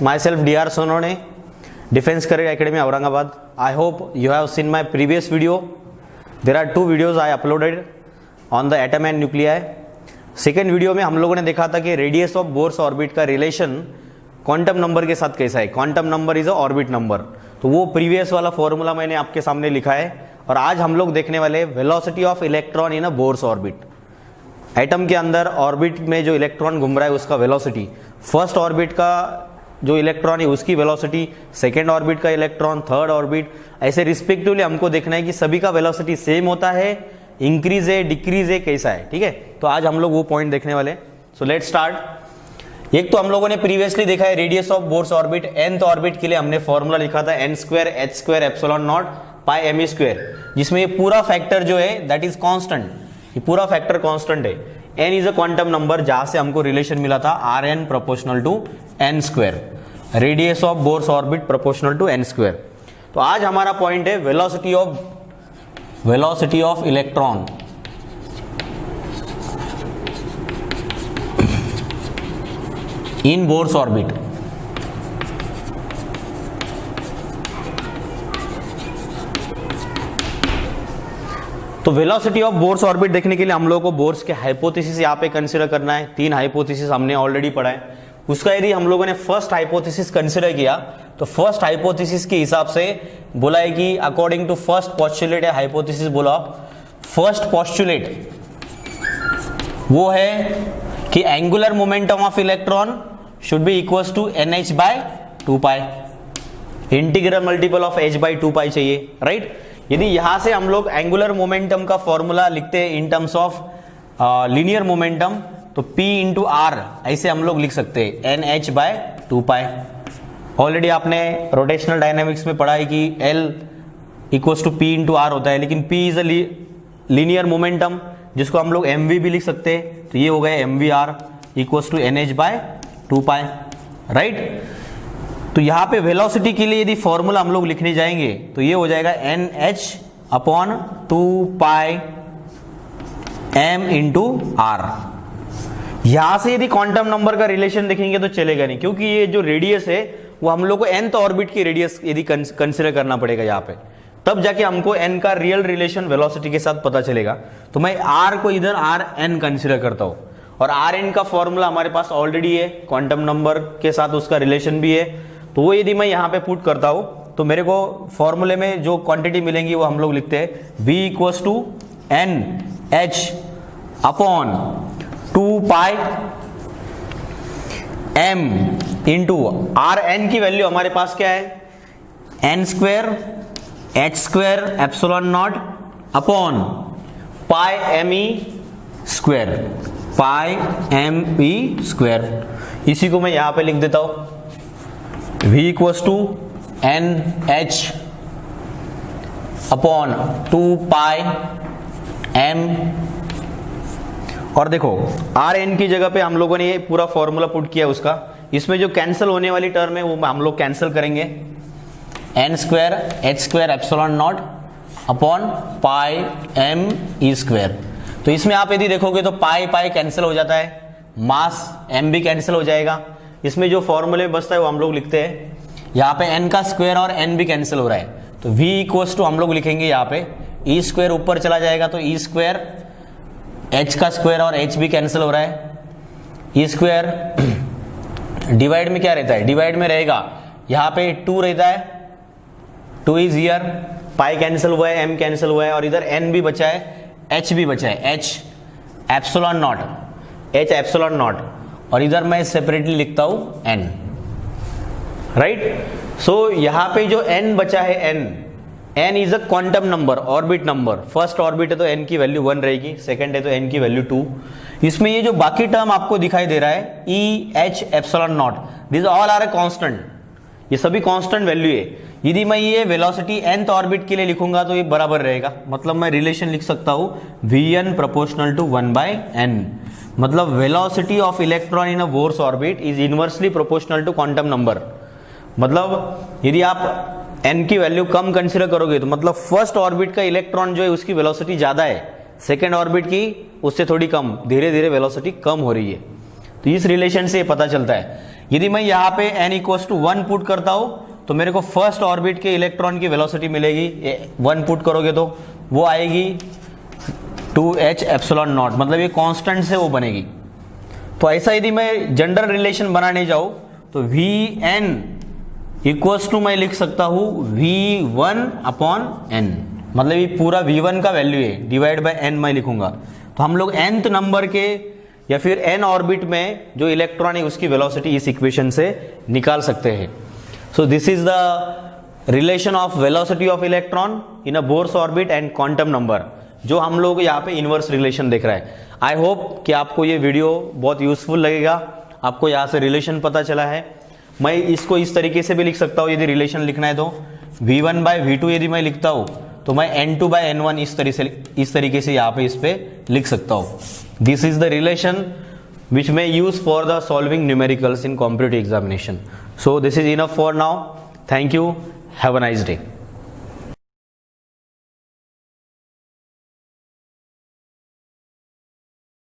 myself DR Sonone, Defense Career Academy Aurangabad. I hope you have seen my previous video. There are two videos I uploaded on the atom and nuclei. Second video में हम लोगों ने देखा था कि radius of Bohr's orbit का relation quantum number के साथ कैसा है. Quantum number is a orbit number. तो वो प्रीवियस वाला फॉर्मूला मैंने आपके सामने लिखा है. और आज हम लोग देखने वाले velocity of electron in a Bohr's orbit. Atom के अंदर ऑर्बिट में जो इलेक्ट्रॉन घूम रहा है उसका वेलोसिटी, फर्स्ट ऑर्बिट का जो इलेक्ट्रॉन है उसकी वेलोसिटी, सेकेंड ऑर्बिट का इलेक्ट्रॉन, थर्ड ऑर्बिट, ऐसे रिस्पेक्टिवली हमको देखना है कि सभी का वेलोसिटी सेम होता है, इंक्रीज है, डिक्रीज है, कैसा है. ठीक है, तो आज हम लोग वो पॉइंट देखने वाले. So let's start. एक तो हम लोगों ने प्रीवियसली देखा है radius of Bohr's orbit. nth orbit के लिए हमने फॉर्मूला लिखा था n square h square epsilon not pi m square, जिसमें ये पूरा फैक्टर जो है दैट इज कांस्टेंट. ये पूरा फैक्टर कांस्टेंट है. n is a quantum number जहां से हमको रिलेशन मिला था Rn proportional to n square. Radius of Bohr's orbit proportional to n square. तो आज हमारा पॉइंट है velocity of electron in Bohr's orbit. तो वेलोसिटी ऑफ बोर्स ऑर्बिट देखने के लिए हम लोगों को बोर्स के हाइपोथेसिस यहाँ पे कंसीडर करना है. 3 हाइपोथेसिस हमने ऑलरेडी पढ़ा है. उसका यदि हम लोगों ने फर्स्ट हाइपोथेसिस कंसीडर किया तो फर्स्ट हाइपोथेसिस के हिसाब से बोला है कि अकॉर्डिंग टू फर्स्ट पोस्टुलेट या हाइपोथेसिस बोला, फर्स्ट पोस्टुलेट वो है कि angular momentum of electron should be equals to NH by 2 pi. Integral multiple of h by 2 pi चाहिए, राइट. यदि यहां से हम लोग एंगुलर मोमेंटम का फॉर्मूला लिखते हैं in terms of linear momentum, तो P इंटू R ऐसे हम लोग लिख सकते हैं NH बाय 2 पाई. ऑलरेडी आपने रोटेशनल डायनामिक्स में पढ़ा है कि L equals to P into R होता है, लेकिन P is a linear momentum जिसको हम लोग mv भी लिख सकते हैं. तो ये हो गया mvr equals to NH by 2 pi, right. तो यहाँ पे वेलोसिटी के लिए यदि फॉर्मूला हम लोग लिखने जाएंगे तो ये हो जाएगा NH upon 2 pi m into R. यहां से यदि क्वांटम नंबर का रिलेशन देखेंगे तो चलेगा नहीं, क्योंकि ये जो रेडियस है वो हम लोग को nth ऑर्बिट की रेडियस यदि कंसीडर करना पड़ेगा यहाँ पे, तब जाके हमको n का रियल रिलेशन वेलोसिटी के साथ पता चलेगा. तो मैं r को इधर Rn कंसीडर करता हूं, और Rn का फॉर्मूला हमारे पास ऑलरेडी है, क्वांटम नंबर के साथ उसका रिलेशन भी है. तो वो यदि मैं यहाँ पे पुट करता हूं तो मेरे को फॉर्मूले में जो क्वांटिटी मिलेंगी वो हम लोग लिखते हैं V equals to NH upon 2 pi m into Rn की वैल्यू हमारे पास क्या है, n square h square epsilon not upon pi me square, pi me square. इसी को मैं यहां पे लिख देता हूं V equals to NH upon 2 pi m. और देखो Rn की जगह पे हम लोगों ने ये पूरा फॉर्मूला पुट किया उसका. इसमें जो कैंसिल होने वाली टर्म है वो हम लोग कैंसिल करेंगे. n square h square epsilon not upon pi m e square. तो इसमें आप यदि देखोगे तो पाई पाई कैंसिल हो जाता है, मास m भी कैंसिल हो जाएगा. इसमें जो फॉर्मूले बचता है वो हम लोग लिखते हैं. यहाँ पे n का स्क्वायर और n भी कैंसिल हो रहा है, तो v इक्वल्स टू हम लोग लिखेंगे यहाँ पे e स्क्वायर ऊपर चला जाएगा तो e स्क्वायर, h का स्क्वायर और h भी कैंसिल हो रहा है. e स्क्वायर डिवाइड में क्या रहता है, डिवाइड में रहेगा यहाँ पे 2 रहता है, 2 इज हियर, पाई कैंसिल हुआ है, m कैंसिल हुआ है, और इधर n भी बचा है, h भी बचा है, h epsilon not, h epsilon not, और इधर मैं सेपरेटली लिखता हूं n, राइट. सो यहां पे जो n बचा है n is a quantum number, orbit number. First orbit है तो n की वैल्यू 1 रहेगी, सेकंड है तो n की वैल्यू 2. इसमें ये जो बाकी टर्म आपको दिखाई दे रहा है E H epsilon not, this all are a constant. ये सभी कांस्टेंट वैल्यू है. यदि मैं ये वेलोसिटी nth ऑर्बिट के लिए लिखूंगा तो ये बराबर रहेगा, मतलब मैं रिलेशन लिख सकता हूं Vn प्रोपोर्शनल टू 1/n. मतलब velocity of electron in a Bohr's orbit is inversely proportional to quantum number. मतलब यदि आप n की वैल्यू कम कंसीडर करोगे तो मतलब फर्स्ट ऑर्बिट का इलेक्ट्रॉन जो है उसकी वेलोसिटी ज्यादा है, सेकेंड ऑर्बिट की उससे थोड़ी कम, धीरे धीरे वेलोसिटी कम हो रही है. तो इस रिलेशन से पता चलता है. यदि मैं यहाँ पे n इक्वल्स टू 1 पुट करता हूं तो मेरे को फर्स्ट ऑर्बिट के इलेक्ट्रॉन की वेलोसिटी मिलेगी, 1 पुट करोगे तो वो आएगी 2h एप्सिलॉन नॉट, मतलब ये कांस्टेंट से वो बनेगी। तो ऐसा यदि मैं जनरल रिलेशन बनाने जाऊं तो Vn इक्वल्स टू मैं लिख सकता हूं V1 अपॉन n, मतलब ये पूरा V1 का वैल्यू है, डिवाइड बाय n मैं लिखूंगा। तो हम लोग nth नंबर के या फिर n ऑर्बिट में जो इलेक्ट्रॉन है उसकी वेलोसिटी इस इक्वेशन से निकाल सकते हैं। So this is the relation of velocity of electron in a Bohr's orbit and quantum number, जो हम लोग यहाँ पे इनवर्स रिलेशन देख रहे हैं। आई होप कि आपको ये वीडियो बहुत यूजफुल लगेगा, आपको यहाँ से रिलेशन पता चला है। मैं इसको इस तरीके से भी लिख सकता हूँ, यदि रिलेशन लिखना है तो V1 बाय V2 यदि मैं लिखता हूँ तो मैं N2 बाय N1 इस तरीके से यहाँ पे इस पे लिख सकता हूँ। This is the relation which may use for the solving numericals in competitive examination. So this is enough for now. Thank you. Have a nice day.